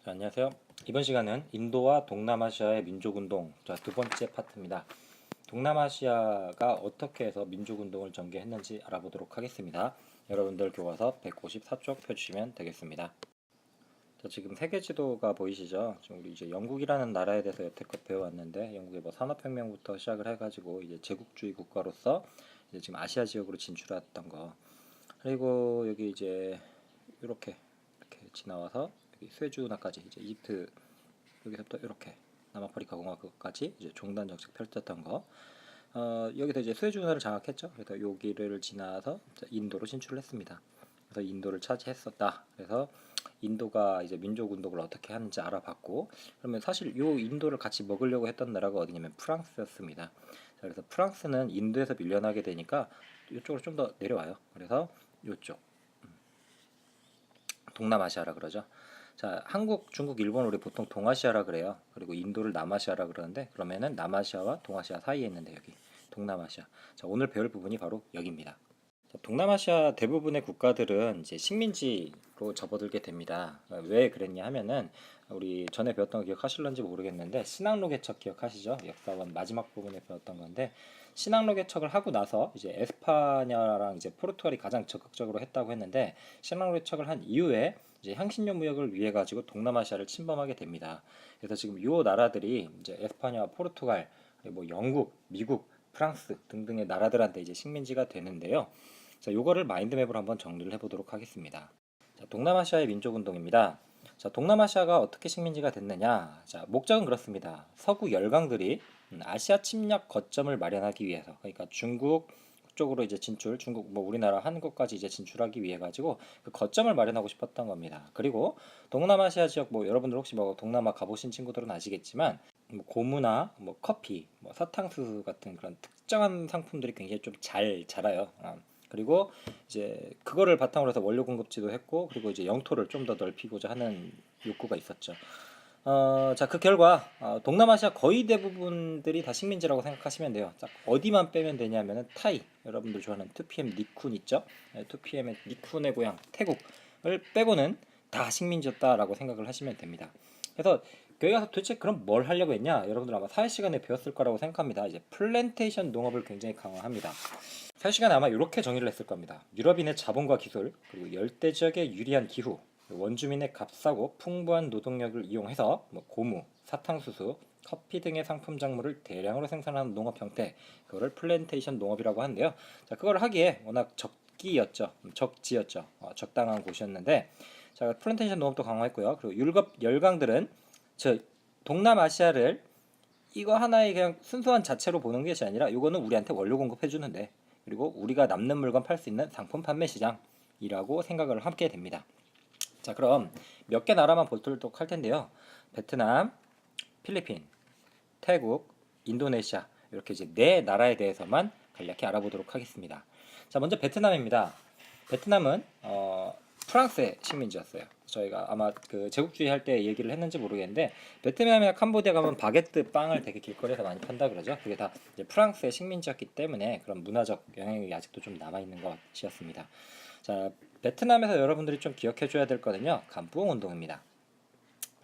안녕하세요. 이번 시간은 인도와 동남아시아의 민족운동 두 번째 파트입니다. 동남아시아가 어떻게 해서 민족운동을 전개했는지 알아보도록 하겠습니다. 여러분들 교과서 154쪽 펴주시면 되겠습니다. 지금 세계 지도가 보이시죠? 지금 우리 이제 영국이라는 나라에 대해서 여태껏 배워왔는데, 영국의 뭐 산업혁명부터 시작을 해가지고 이제 제국주의 국가로서 이제 지금 아시아 지역으로 진출했던 거, 그리고 여기 이제 이렇게 지나와서 여기 스웨즈운하까지 이제 이집트, 여기서부터 이렇게 남아프리카 공화국까지 이제 종단 정책 펼쳤던 거. 여기서 이제 스웨즈운하를 장악했죠. 그래서 여기를 지나서 인도로 진출을 했습니다. 그래서 인도를 차지했었다. 그래서 인도가 이제 민족 운동을 어떻게 하는지 알아봤고, 그러면 사실 요 인도를 같이 먹으려고 했던 나라가 어디냐면 프랑스였습니다. 자, 그래서 프랑스는 인도에서 밀려나게 되니까 이쪽으로 좀 더 내려와요. 그래서 이쪽 동남아시아라 그러죠. 자, 한국, 중국, 일본 우리 보통 동아시아라 그래요. 그리고 인도를 남아시아라 그러는데, 그러면은 남아시아와 동아시아 사이에 있는데 여기 동남아시아. 자, 오늘 배울 부분이 바로 여기입니다. 자, 동남아시아 대부분의 국가들은 이제 식민지로 접어들게 됩니다. 왜 그랬냐 하면은 우리 전에 배웠던 거 기억하실런지 모르겠는데, 신항로 개척 기억하시죠? 역사원 마지막 부분에 배웠던 건데, 신항로 개척을 하고 나서 이제 에스파냐랑 이제 포르투갈이 가장 적극적으로 했다고 했는데, 신항로 개척을 한 이후에 이제 향신료 무역을 위해 가지고 동남아시아를 침범하게 됩니다. 그래서 지금 요 나라들이 이제 에스파냐와 포르투갈, 그리고 뭐 영국, 미국, 프랑스 등등의 나라들한테 이제 식민지가 되는데요. 자, 요거를 마인드맵으로 한번 정리를 해보도록 하겠습니다. 자, 동남아시아의 민족운동입니다. 자, 동남아시아가 어떻게 식민지가 됐느냐? 자, 목적은 그렇습니다. 서구 열강들이 아시아 침략 거점을 마련하기 위해서, 그러니까 중국 쪽으로 이제 진출, 중국 뭐 우리나라 한국까지 이제 진출하기 위해 가지고 그 거점을 마련하고 싶었던 겁니다. 그리고 동남아시아 지역, 뭐 여러분들 혹시 뭐 동남아 가보신 친구들은 아시겠지만, 뭐 고무나 뭐 커피, 뭐 사탕수수 같은 그런 특정한 상품들이 굉장히 좀 잘 자라요. 그리고 이제 그거를 바탕으로 해서 원료 공급지도 했고, 그리고 이제 영토를 좀 더 넓히고자 하는 욕구가 있었죠. 자, 그 결과 동남아시아 거의 대부분들이 다 식민지라고 생각하시면 돼요. 자, 어디만 빼면 되냐면은 타이, 여러분들 좋아하는 2PM 니쿤 있죠? 2PM의 니쿤의 고향 태국을 빼고는 다 식민지였다라고 생각을 하시면 됩니다. 그래서 여기 가서 도대체 그럼 뭘 하려고 했냐? 여러분들 아마 사회 시간에 배웠을 거라고 생각합니다. 이제 플랜테이션 농업을 굉장히 강화합니다. 사회 시간에 아마 이렇게 정의를 했을 겁니다. 유럽인의 자본과 기술, 그리고 열대 지역의 유리한 기후, 원주민의 값싸고 풍부한 노동력을 이용해서 뭐 고무, 사탕수수, 커피 등의 상품 작물을 대량으로 생산하는 농업 형태, 그거를 플랜테이션 농업이라고 하는데요. 자, 그걸 하기에 워낙 적지였죠. 적당한 곳이었는데, 자, 플랜테이션 농업도 강화했고요. 그리고 유럽 열강들은 저 동남아시아를 이거 하나의 그냥 순수한 자체로 보는 것이 아니라 이거는 우리한테 원료 공급해 주는데, 그리고 우리가 남는 물건 팔 수 있는 상품 판매 시장이라고 생각을 하게 됩니다. 자, 그럼 몇 개 나라만 보도록 할 텐데요. 베트남, 필리핀, 태국, 인도네시아, 이렇게 이제 네 나라에 대해서만 간략히 알아보도록 하겠습니다. 자, 먼저 베트남입니다. 베트남은 프랑스의 식민지였어요. 저희가 아마 그 제국주의 할 때 얘기를 했는지 모르겠는데, 베트남이나 캄보디아 가면 바게트 빵을 되게 길거리에서 많이 판다 그러죠. 그게 다 이제 프랑스의 식민지였기 때문에 그런 문화적 영향력이 아직도 좀 남아 있는 것이었습니다. 자, 베트남에서 여러분들이 좀 기억해 줘야 될 거는요, 감부ong 운동입니다.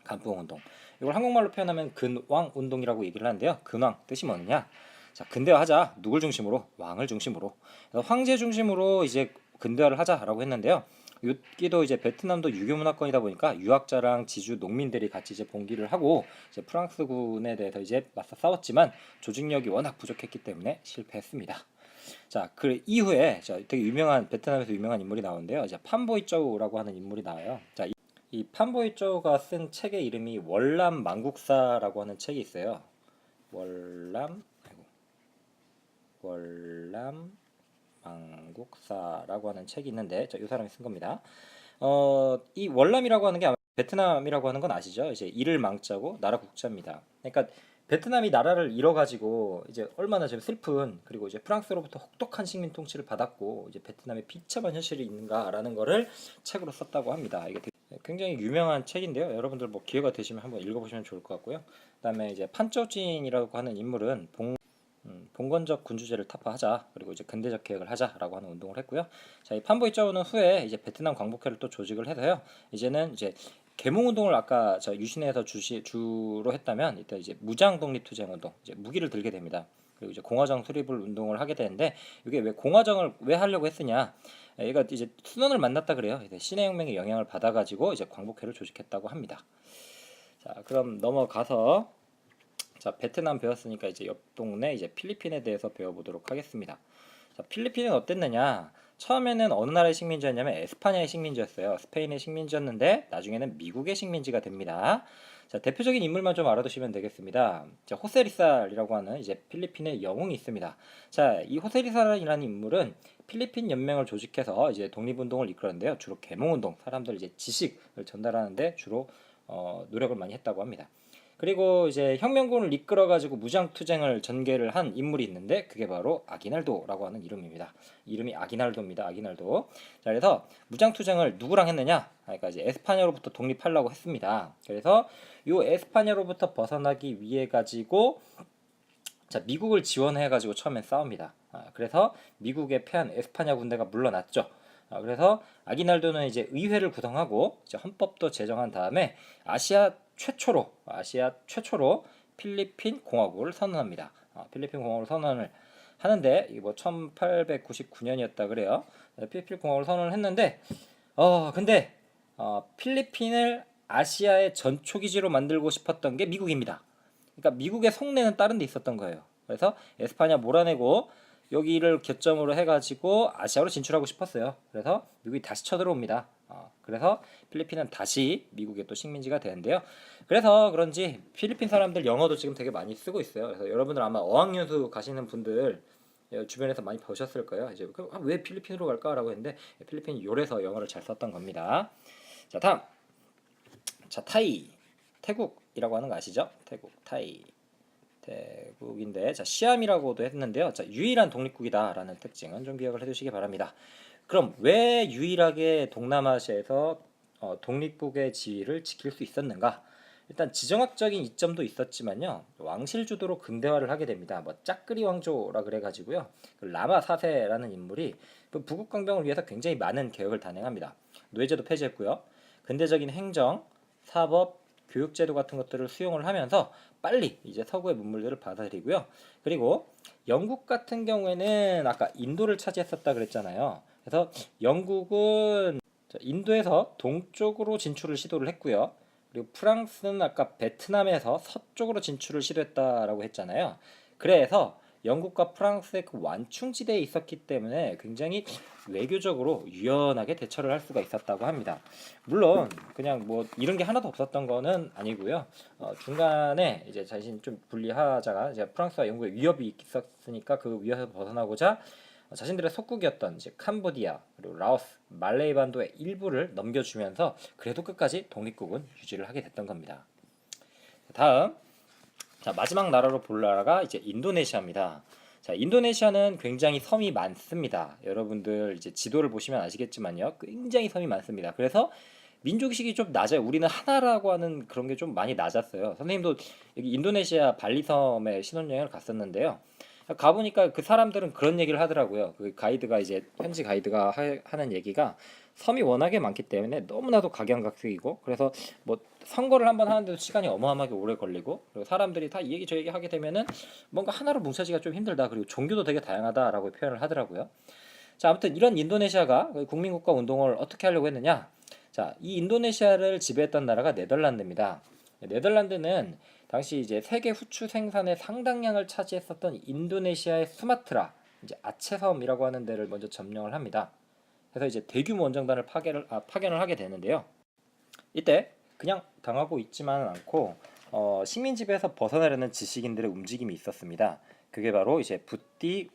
감부ong 운동. 이걸 한국말로 표현하면 근왕 운동이라고 얘기를 하는데요. 근왕 뜻이 뭐냐? 자, 근대화하자. 누굴 중심으로? 왕을 중심으로. 그래서 황제 중심으로 이제 근대화를 하자라고 했는데요. 여기도 이제 베트남도 유교 문화권이다 보니까 유학자랑 지주 농민들이 같이 이제 봉기를 하고 이제 프랑스군에 대해서 이제 맞서 싸웠지만 조직력이 워낙 부족했기 때문에 실패했습니다. 자, 그 이후에 되게 유명한 베트남에서 유명한 인물이 나오는데요. 이제 판보이쩌우라고 하는 인물이 나와요. 자, 이 판보이쩌우가 쓴 책의 이름이 월남 망국사라고 하는 책이 있어요. 월남 망국사라고 하는 책이 있는데, 이 사람이 쓴 겁니다. 이 월남이라고 하는 게 아마 베트남이라고 하는 건 아시죠? 이제 이를 망자고 나라 국자입니다. 그러니까 베트남이 나라를 잃어가지고 이제 얼마나 좀 슬픈, 그리고 이제 프랑스로부터 혹독한 식민 통치를 받았고 이제 베트남에 비참한 현실이 있는가라는 거를 책으로 썼다고 합니다. 이게 굉장히 유명한 책인데요. 여러분들 뭐 기회가 되시면 한번 읽어보시면 좋을 것 같고요. 그다음에 이제 판쩌진이라고 하는 인물은 봉건적 군주제를 타파하자, 그리고 이제 근대적 개혁을 하자라고 하는 운동을 했고요. 자, 이 판보이쩌우는 후에 이제 베트남 광복회를 또 조직을 해서요. 이제는 이제 계몽운동을 아까 저 유신에서 주로 했다면 이때 이제 무장 독립투쟁운동, 이제 무기를 들게 됩니다. 그리고 이제 공화정 수립을 운동을 하게 되는데 이게 왜 공화정을 왜 하려고 했으냐? 얘가 이제 순원을 만났다 그래요. 이제 신해혁명의 영향을 받아가지고 이제 광복회를 조직했다고 합니다. 자, 그럼 넘어가서 자 베트남 배웠으니까 이제 옆 동네 이제 필리핀에 대해서 배워보도록 하겠습니다. 자, 필리핀은 어땠느냐? 처음에는 어느 나라의 식민지였냐면 에스파냐의 식민지였어요. 스페인의 식민지였는데 나중에는 미국의 식민지가 됩니다. 자, 대표적인 인물만 좀 알아두시면 되겠습니다. 자, 호세리살이라고 하는 이제 필리핀의 영웅이 있습니다. 자, 이 호세리살이라는 인물은 필리핀 연맹을 조직해서 이제 독립운동을 이끌었는데요. 주로 계몽운동, 사람들 이제 지식을 전달하는데 주로 노력을 많이 했다고 합니다. 그리고 이제 혁명군을 이끌어가지고 무장투쟁을 전개를 한 인물이 있는데 그게 바로 아기날도라고 하는 이름입니다. 이름이 아기날도입니다. 아기날도. 자, 그래서 무장투쟁을 누구랑 했느냐? 그러니까 이제 에스파냐로부터 독립하려고 했습니다. 그래서 이 에스파냐로부터 벗어나기 위해 가지고 자, 미국을 지원해 가지고 처음엔 싸웁니다. 그래서 미국에 패한 에스파냐 군대가 물러났죠. 그래서 아기날도는 이제 의회를 구성하고 이제 헌법도 제정한 다음에 아시아 최초로 필리핀 공화국을 선언합니다. 필리핀 공화국을 선언을 하는데 이게 뭐 1899년이었다 그래요. 필리핀 공화국을 선언을 했는데 근데 필리핀을 아시아의 전초기지로 만들고 싶었던 게 미국입니다. 그러니까 미국의 속내는 다른 데 있었던 거예요. 그래서 에스파냐 몰아내고 여기를 겨점으로 해가지고 아시아로 진출하고 싶었어요. 그래서 미국이 다시 쳐들어옵니다. 그래서 필리핀은 다시 미국의 또 식민지가 되는데요. 그래서 그런지 필리핀 사람들 영어도 지금 되게 많이 쓰고 있어요. 그래서 여러분들 아마 어학연수 가시는 분들 주변에서 많이 보셨을 거예요. 이제 왜 필리핀으로 갈까라고 했는데 필리핀이 요래서 영어를 잘 썼던 겁니다. 자, 다음. 자, 태국이라고 하는 거 아시죠? 태국인데 자 시암이라고도 했는데요. 자 유일한 독립국이다라는 특징은 좀 기억을 해두시기 바랍니다. 그럼 왜 유일하게 동남아시아에서 독립국의 지위를 지킬 수 있었는가? 일단 지정학적인 이점도 있었지만요. 왕실 주도로 근대화를 하게 됩니다. 뭐 짝그리 왕조라 그래가지고요. 그 라마 4세라는 인물이 그 부국 강병을 위해서 굉장히 많은 개혁을 단행합니다. 노예제도 폐지했고요. 근대적인 행정, 사법, 교육제도 같은 것들을 수용을 하면서 빨리 이제 서구의 문물들을 받아들이고요. 그리고 영국 같은 경우에는 아까 인도를 차지했었다 그랬잖아요. 그래서 영국은 인도에서 동쪽으로 진출을 시도를 했고요. 그리고 프랑스는 아까 베트남에서 서쪽으로 진출을 시도했다라고 했잖아요. 그래서 영국과 프랑스의 그 완충지대에 있었기 때문에 굉장히 외교적으로 유연하게 대처를 할 수가 있었다고 합니다. 물론 그냥 뭐 이런 게 하나도 없었던 거는 아니고요. 중간에 이제 자신 좀 분리하자가 이제 프랑스와 영국의 위협이 있었으니까 그 위협에서 벗어나고자 자신들의 속국이었던 이제 캄보디아 그리고 라오스, 말레이 반도의 일부를 넘겨주면서 그래도 끝까지 독립국은 유지를 하게 됐던 겁니다. 다음 자 마지막 나라로 볼 나라가 이제 인도네시아입니다. 자 인도네시아는 굉장히 섬이 많습니다. 여러분들 이제 지도를 보시면 아시겠지만요, 굉장히 섬이 많습니다. 그래서 민족의식이 좀 낮아요. 우리는 하나라고 하는 그런 게 좀 많이 낮았어요. 선생님도 여기 인도네시아 발리섬에 신혼여행을 갔었는데요. 가보니까 그 사람들은 그런 얘기를 하더라고요. 그 가이드가 이제 현지 가이드가 하는 얘기가 섬이 워낙에 많기 때문에 너무나도 각양각색이고 그래서 뭐 선거를 한번 하는데도 시간이 어마어마하게 오래 걸리고 그리고 사람들이 다 이 얘기 저 얘기 하게 되면은 뭔가 하나로 뭉쳐지기가 좀 힘들다. 그리고 종교도 되게 다양하다라고 표현을 하더라고요. 자, 아무튼 이런 인도네시아가 국민국가 운동을 어떻게 하려고 했느냐? 자, 이 인도네시아를 지배했던 나라가 네덜란드입니다. 네덜란드는 당시 이제 세계 후추 생산의 상당량을 차지했었던 인도네시아의 수마트라, 이제 아체섬이라고 하는 데를 먼저 점령을 합니다. 그래서 이제 대규모 원정단을 파견을 하게 되는데요. 이때 그냥 당하고 있지만은 않고 식민 지배에서 벗어나려는 지식인들의 움직임이 있었습니다. 그게 바로 이제 부띠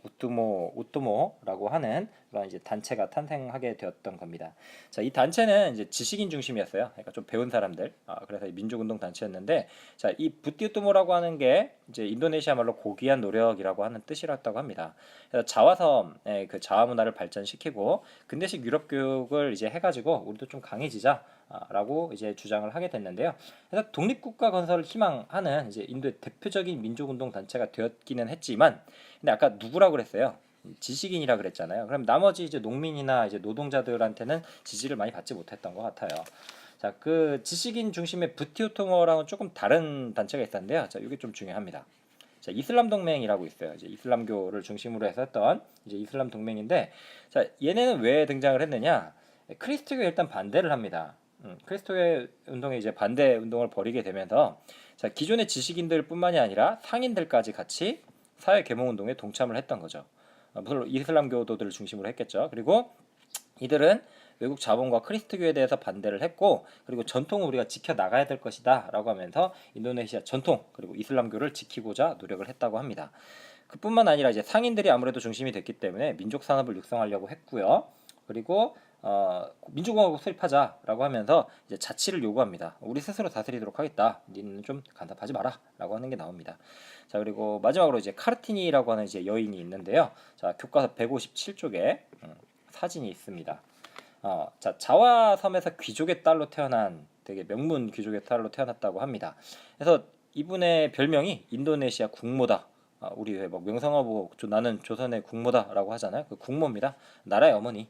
우뚜모라고 하는 그런 이제 단체가 탄생하게 되었던 겁니다. 자, 이 단체는 이제 지식인 중심이었어요. 그러니까 좀 배운 사람들. 그래서 민족운동 단체였는데, 자, 이 부띠 우뚜모라고 하는 게 이제 인도네시아 말로 고귀한 노력이라고 하는 뜻이었다고 합니다. 그래서 자화섬의 그 자화 문화를 발전시키고 근대식 유럽 교육을 이제 해가지고 우리도 좀 강해지자. 라고 이제 주장을 하게 됐는데요. 그래서 독립국가 건설을 희망하는 이제 인도의 대표적인 민족운동 단체가 되었기는 했지만, 근데 아까 누구라고 그랬어요? 지식인이라 그랬잖아요. 그럼 나머지 이제 농민이나 이제 노동자들한테는 지지를 많이 받지 못했던 것 같아요. 자, 그 지식인 중심의 부티오토모랑은 조금 다른 단체가 있었는데요. 자, 이게 좀 중요합니다. 자, 이슬람 동맹이라고 있어요. 이제 이슬람교를 중심으로 해서 했던 이제 이슬람 동맹인데, 자, 얘네는 왜 등장을 했느냐? 크리스트교에 일단 반대를 합니다. 크리스토교 운동에 이제 반대 운동을 벌이게 되면서, 자, 기존의 지식인들뿐만이 아니라 상인들까지 같이 사회 계몽 운동에 동참을 했던 거죠. 물론 이슬람교도들을 중심으로 했겠죠. 그리고 이들은 외국 자본과 크리스트교에 대해서 반대를 했고, 그리고 전통을 우리가 지켜 나가야 될 것이다 라고 하면서 인도네시아 전통 그리고 이슬람교를 지키고자 노력을 했다고 합니다. 그뿐만 아니라 이제 상인들이 아무래도 중심이 됐기 때문에 민족 산업을 육성하려고 했고요. 그리고 민주공화국 수립하자라고 하면서 이제 자치를 요구합니다. 우리 스스로 다스리도록 하겠다. 니는 좀 간섭하지 마라라고 하는 게 나옵니다. 자, 그리고 마지막으로 이제 카르티니라고 하는 이제 여인이 있는데요. 자, 교과서 157쪽에 사진이 있습니다. 자, 자와섬에서 귀족의 딸로 태어난 되게 명문 귀족의 딸로 태어났다고 합니다. 그래서 이분의 별명이 인도네시아 국모다. 우리 왜 막 명성어 보고 나는 조선의 국모다라고 하잖아요. 그 국모입니다. 나라의 어머니.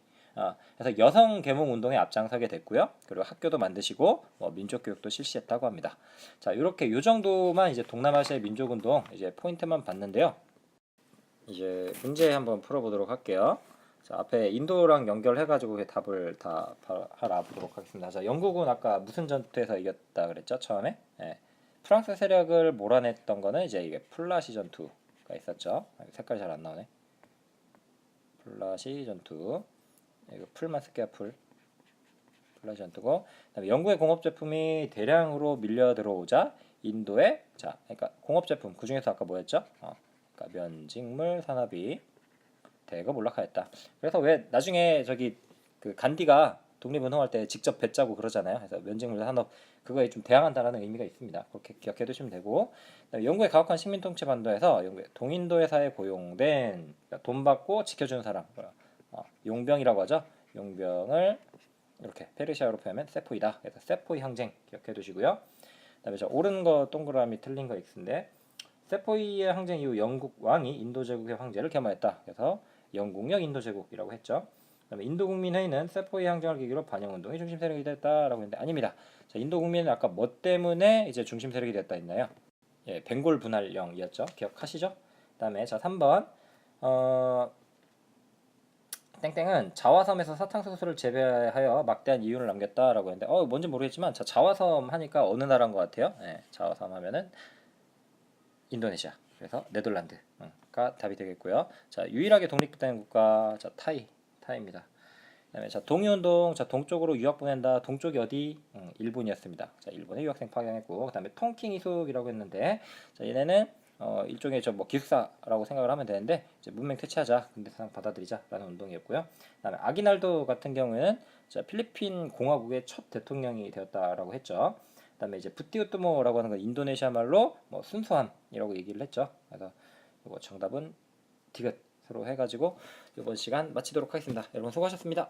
그래서 여성 계몽 운동에 앞장서게 됐고요. 그리고 학교도 만드시고 민족 교육도 실시했다고 합니다. 자, 이렇게 요 정도만 이제 동남아시아의 민족 운동 이제 포인트만 봤는데요. 이제 문제 한번 풀어보도록 할게요. 자, 앞에 인도랑 연결해가지고 답을 다 알아보도록 하겠습니다. 자, 영국은 아까 무슨 전투에서 이겼다 그랬죠? 처음에? 네. 프랑스 세력을 몰아냈던 거는 이제 이게 플라시 전투가 있었죠. 색깔이 잘 안 나오네. 플라시 전투. 이거 풀만 쓸게요. 플라시 전투고. 그다음에 영국의 공업 제품이 대량으로 밀려 들어오자 인도에 그러니까 공업 제품 그 중에서 아까 뭐였죠? 그러니까 면직물 산업이 대거 몰락하였다. 그래서 왜 나중에 저기 그 간디가 독립운동할 때 직접 배 짜고 그러잖아요. 그래서 면직물 산업 그거에 좀 대항한다라는 의미가 있습니다. 그렇게 기억해 두시면 되고, 영국의 가혹한 식민통치 반도에서 영국의 동인도회사에 고용된 돈 받고 지켜주는 사람, 용병이라고 하죠. 용병을 이렇게 페르시아어로 표현하면 세포이다. 그래서 세포이 항쟁 기억해 두시고요. 그다음에 저 오른 거 동그라미 틀린 거 X인데, 세포이의 항쟁 이후 영국 왕이 인도 제국의 황제를 겸하였다. 그래서 영국령 인도 제국이라고 했죠. 그다음에 인도 국민회의는 세포이 항쟁을 계기로 반영 운동의 중심 세력이 됐다라고 했는데 아닙니다. 자, 인도 국민은 아까 뭐 때문에 이제 중심 세력이 됐다 했나요? 예, 벵골 분할령이었죠. 기억하시죠? 그다음에 자, 3번 땡땡은 자화섬에서 사탕수수를 재배하여 막대한 이윤을 남겼다라고 했는데 뭔지 모르겠지만 자, 자화섬 하니까 어느 나라인 것 같아요? 네, 자화섬 하면은 인도네시아. 그래서 네덜란드가 답이 되겠고요. 자, 유일하게 독립된 국가 자, 타이입니다. 그다음에 자, 동이운동 자, 동쪽으로 유학 보낸다. 동쪽이 어디? 일본이었습니다. 자, 일본에 유학생 파견했고, 그다음에 통킹 이숙이라고 했는데 자, 얘네는 일종의 뭐 기숙사라고 생각을 하면 되는데 이제 문맹 퇴치하자, 근대사상 받아들이자라는 운동이었고요. 그다음에 아기날도 같은 경우에는 자, 필리핀 공화국의 첫 대통령이 되었다라고 했죠. 그다음에 이제 부티우뚜모라고 하는 건 인도네시아 말로 뭐 순수함이라고 얘기를 했죠. 그래서 이거 정답은 디귿으로 해가지고 이번 시간 마치도록 하겠습니다. 여러분 수고하셨습니다.